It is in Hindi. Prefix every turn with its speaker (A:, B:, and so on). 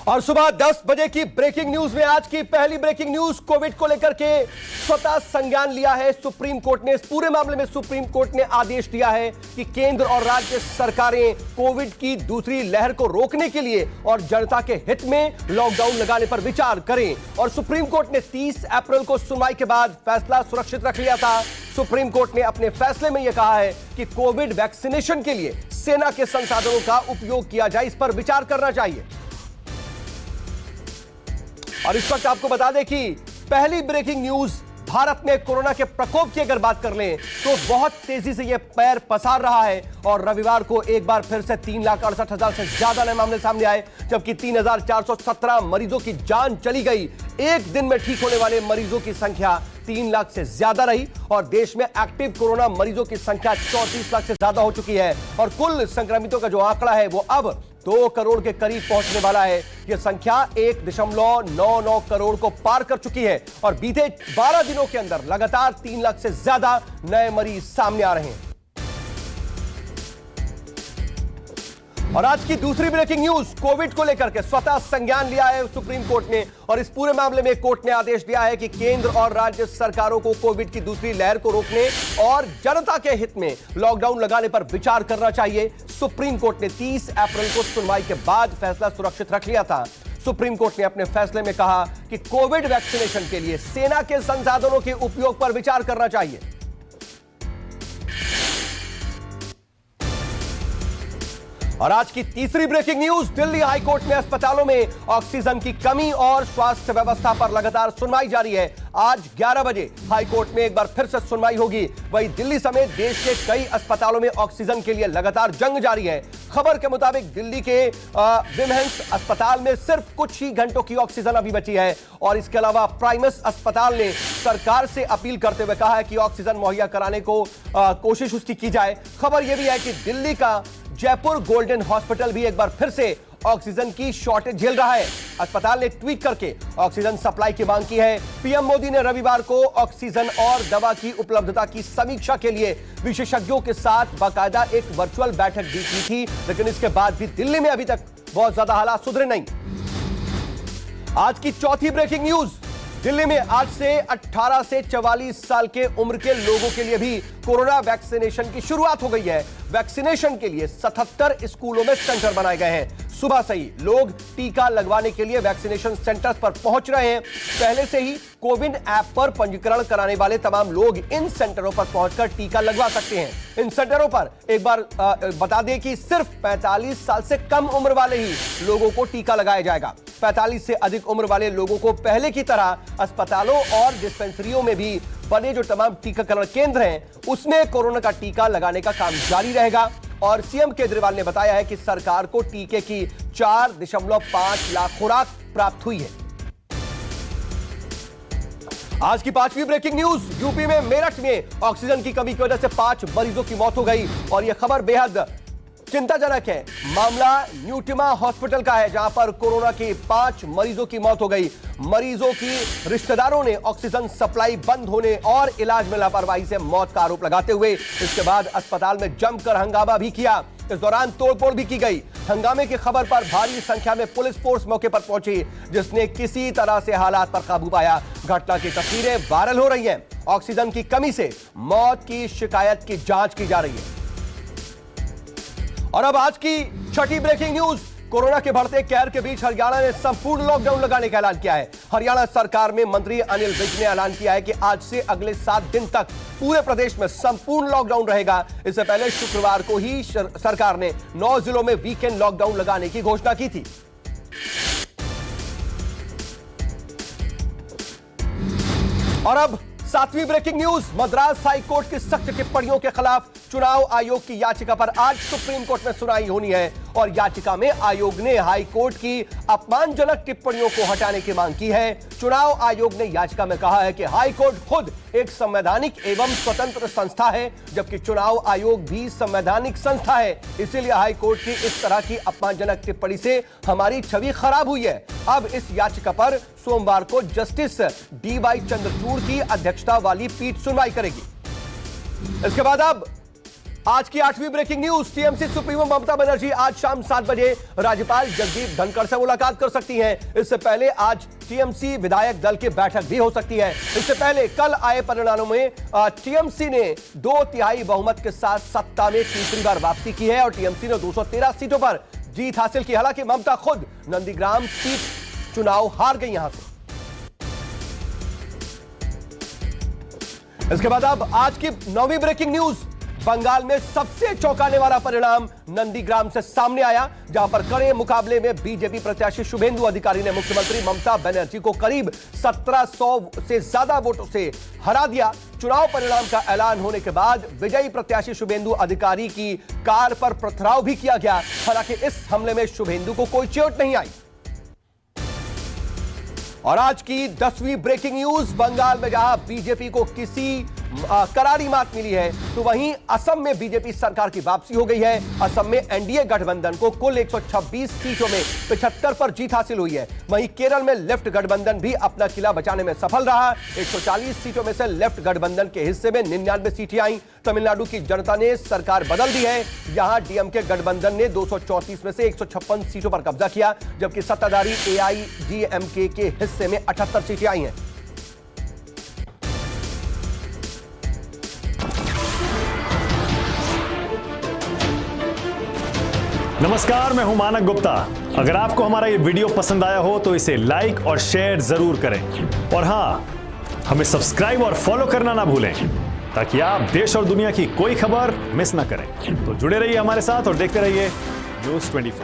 A: और सुबह 10 बजे की ब्रेकिंग न्यूज में आज की पहली ब्रेकिंग न्यूज कोविड को लेकर के स्वतः संज्ञान लिया है सुप्रीम कोर्ट ने। इस पूरे मामले में सुप्रीम कोर्ट ने आदेश दिया है कि केंद्र और राज्य सरकारें कोविड की दूसरी लहर को रोकने के लिए और जनता के हित में लॉकडाउन लगाने पर विचार करें। और सुप्रीम कोर्ट ने 30 अप्रैल को सुनवाई के बाद फैसला सुरक्षित रख लिया था। सुप्रीम कोर्ट ने अपने फैसले में यह कहा है कि कोविड वैक्सीनेशन के लिए सेना के संसाधनों का उपयोग किया जाए, इस पर विचार करना चाहिए। और इस वक्त आपको बता दें कि पहली ब्रेकिंग न्यूज, भारत में कोरोना के प्रकोप की अगर बात कर लें तो बहुत तेजी से यह पैर पसार रहा है और रविवार को एक बार फिर से 3,68,000 से ज्यादा नए मामले सामने आए, जबकि 3,417 मरीजों की जान चली गई। एक दिन में ठीक होने वाले मरीजों की संख्या 3 लाख से ज्यादा रही और देश में एक्टिव कोरोना मरीजों की संख्या 34 लाख से ज्यादा हो चुकी है और कुल संक्रमितों का जो आंकड़ा है वो अब 2 करोड़ के करीब पहुंचने वाला है। यह संख्या 1.99 करोड़ को पार कर चुकी है और बीते 12 दिनों के अंदर लगातार 3 लाख से ज्यादा नए मरीज सामने आ रहे हैं। और आज की दूसरी ब्रेकिंग न्यूज, कोविड को लेकर के स्वतः संज्ञान लिया है सुप्रीम कोर्ट ने और इस पूरे मामले में कोर्ट ने आदेश दिया है कि केंद्र और राज्य सरकारों को कोविड की दूसरी लहर को रोकने और जनता के हित में लॉकडाउन लगाने पर विचार करना चाहिए। सुप्रीम कोर्ट ने 30 अप्रैल को सुनवाई के बाद फैसला सुरक्षित रख लिया था। सुप्रीम कोर्ट ने अपने फैसले में कहा कि कोविड वैक्सीनेशन के लिए सेना के संसाधनों के उपयोग पर विचार करना चाहिए। और आज की तीसरी ब्रेकिंग न्यूज, दिल्ली हाईकोर्ट में अस्पतालों में ऑक्सीजन की कमी और स्वास्थ्य व्यवस्था पर लगातार सुनवाई जारी है। आज 11 बजे हाईकोर्ट में एक बार फिर से सुनवाई होगी। वहीं दिल्ली समेत देश के कई अस्पतालों में ऑक्सीजन के लिए लगातार जंग जारी है। खबर के मुताबिक दिल्ली के विमेंस अस्पताल में सिर्फ कुछ ही घंटों की ऑक्सीजन अभी बची है और इसके अलावा प्राइमस अस्पताल ने सरकार से अपील करते हुए कहा है कि ऑक्सीजन मुहैया कराने को कोशिश उसकी की जाए। खबर यह भी है कि दिल्ली का जयपुर गोल्डन हॉस्पिटल भी एक बार फिर से ऑक्सीजन की शॉर्टेज झेल रहा है। अस्पताल ने ट्वीट करके ऑक्सीजन सप्लाई की मांग की है। पीएम मोदी ने रविवार को ऑक्सीजन और दवा की उपलब्धता की समीक्षा के लिए विशेषज्ञों के साथ बाकायदा एक वर्चुअल बैठक भी की थी, लेकिन इसके बाद भी दिल्ली में अभी तक बहुत ज्यादा हालात सुधरे नहीं। आज की चौथी ब्रेकिंग न्यूज, दिल्ली में आज से 18 से 44 साल के उम्र के लोगों के लिए भी कोरोना वैक्सीनेशन की शुरुआत हो गई है। वैक्सीनेशन के लिए 77 स्कूलों में सेंटर बनाए गए हैं। सुबह से ही लोग टीका लगवाने के लिए वैक्सीनेशन सेंटर्स पर पहुंच रहे हैं। पहले से ही कोविन ऐप पर पंजीकरण कराने वाले तमाम लोग इन सेंटरों पर पहुंचकर टीका लगवा सकते हैं। इन सेंटरों पर एक बार बता दें कि सिर्फ 45 साल से कम उम्र वाले ही लोगों को टीका लगाया जाएगा। 45 से अधिक उम्र वाले लोगों को पहले की तरह अस्पतालों और डिस्पेंसरियों में भी बने जो तमाम टीकाकरण केंद्र हैं उसमें कोरोना का टीका लगाने का काम जारी रहेगा। और सीएम केजरीवाल ने बताया है कि सरकार को टीके की 4.5 लाख खुराक प्राप्त हुई है। आज की पांचवी ब्रेकिंग न्यूज, यूपी में मेरठ में ऑक्सीजन की कमी की वजह से 5 मरीजों की मौत हो गई और यह खबर बेहद चिंताजनक है। मामला न्यूटिमा हॉस्पिटल का है जहां पर कोरोना के 5 मरीजों की मौत हो गई। मरीजों की रिश्तेदारों ने ऑक्सीजन सप्लाई बंद होने और इलाज में लापरवाही से मौत का आरोप लगाते हुए इसके बाद अस्पताल में जमकर हंगामा भी किया। इस दौरान तोड़फोड़ भी की गई। हंगामे की खबर पर भारी संख्या में पुलिस फोर्स मौके पर पहुंची जिसने किसी तरह से हालात पर काबू पाया। घटना की तस्वीरें वायरल हो रही हैं। ऑक्सीजन की कमी से मौत की शिकायत की जांच की जा रही है। और अब आज की छठी ब्रेकिंग न्यूज, कोरोना के बढ़ते कहर के बीच हरियाणा ने संपूर्ण लॉकडाउन लगाने का ऐलान किया है। हरियाणा सरकार में मंत्री अनिल विज ने ऐलान किया है कि आज से अगले 7 दिन तक पूरे प्रदेश में संपूर्ण लॉकडाउन रहेगा। इससे पहले शुक्रवार को ही सरकार ने 9 जिलों में वीकेंड लॉकडाउन लगाने की घोषणा की थी। और अब 7वीं breaking news, Madras high court की सख्त टिप्पणियों के खिलाफ चुनाव आयोग की याचिका पर आज सुप्रीम कोर्ट में सुनवाई होनी है और याचिका में आयोग ने हाई कोर्ट की अपमानजनक टिप्पणियों को हटाने की मांग की है। चुनाव आयोग ने याचिका में कहा है कि हाई कोर्ट खुद एक संवैधानिक एवं स्वतंत्र संस्था है जबकि चुनाव आयोग भी संवैधानिक संस्था है, इसीलिए हाई कोर्ट की इस तरह की अपमानजनक टिप्पणी से हमारी छवि खराब हुई है। अब इस याचिका पर सोमवार को जस्टिस डीवाई चंद्रचूड़ की अध्यक्षता वाली पीठ सुनवाई करेगी। इसके बाद अब आज की 8वीं breaking news. TMC supremo Mamata Banerjee आज शाम 7 बजे राज्यपाल जगदीप धनखड़ से मुलाकात कर सकती हैं। इससे पहले आज टीएमसी विधायक दल की बैठक भी हो सकती है। इससे पहले कल आए परिणामों में टीएमसी ने 2/3 बहुमत के साथ सत्ता में तीसरी बार वापसी की है और टीएमसी ने 213 सीटों पर जीत हासिल की। हालांकि ममता खुद नंदीग्राम सीट चुनाव हार गई यहां से। इसके बाद अब आज की 9वीं ब्रेकिंग न्यूज। बंगाल में सबसे चौंकाने वाला परिणाम नंदीग्राम से सामने आया, जहां पर कड़े मुकाबले में बीजेपी प्रत्याशी शुभेंदु अधिकारी ने मुख्यमंत्री ममता बनर्जी को करीब 1700 से ज्यादा वोटों से हरा दिया। चुनाव परिणाम का ऐलान होने के बाद विजयी प्रत्याशी शुभेंदु अधिकारी की कार पर पथराव भी किया गया। हालांकि इस हमले में शुभेंदु को कोई चोट नहीं आई। और आज की 10वीं ब्रेकिंग न्यूज। बंगाल में जहां बीजेपी को किसी करारी मात मिली है, तो वहीं असम में बीजेपी सरकार की वापसी हो गई है। असम में एनडीए गठबंधन को कुल 126 सीटों में 75 पर जीत हासिल हुई है। वहीं केरल में लेफ्ट गठबंधन भी अपना किला बचाने में सफल रहा। 140 सीटों में से लेफ्ट गठबंधन के हिस्से में 99 सीटें आई। तमिलनाडु की जनता ने सरकार बदल दी है। यहां डीएमके गठबंधन ने 234 में से 156 सीटों पर कब्जा किया, जबकि सत्ताधारी एआईडीएमके के हिस्से में 78 सीटें आई हैं।
B: नमस्कार, मैं हूं मानक गुप्ता। अगर आपको हमारा ये वीडियो पसंद आया हो तो इसे लाइक और शेयर जरूर करें और हां, हमें सब्सक्राइब और फॉलो करना ना भूलें ताकि आप देश और दुनिया की कोई खबर मिस ना करें। तो जुड़े रहिए हमारे साथ और देखते रहिए न्यूज़ 24।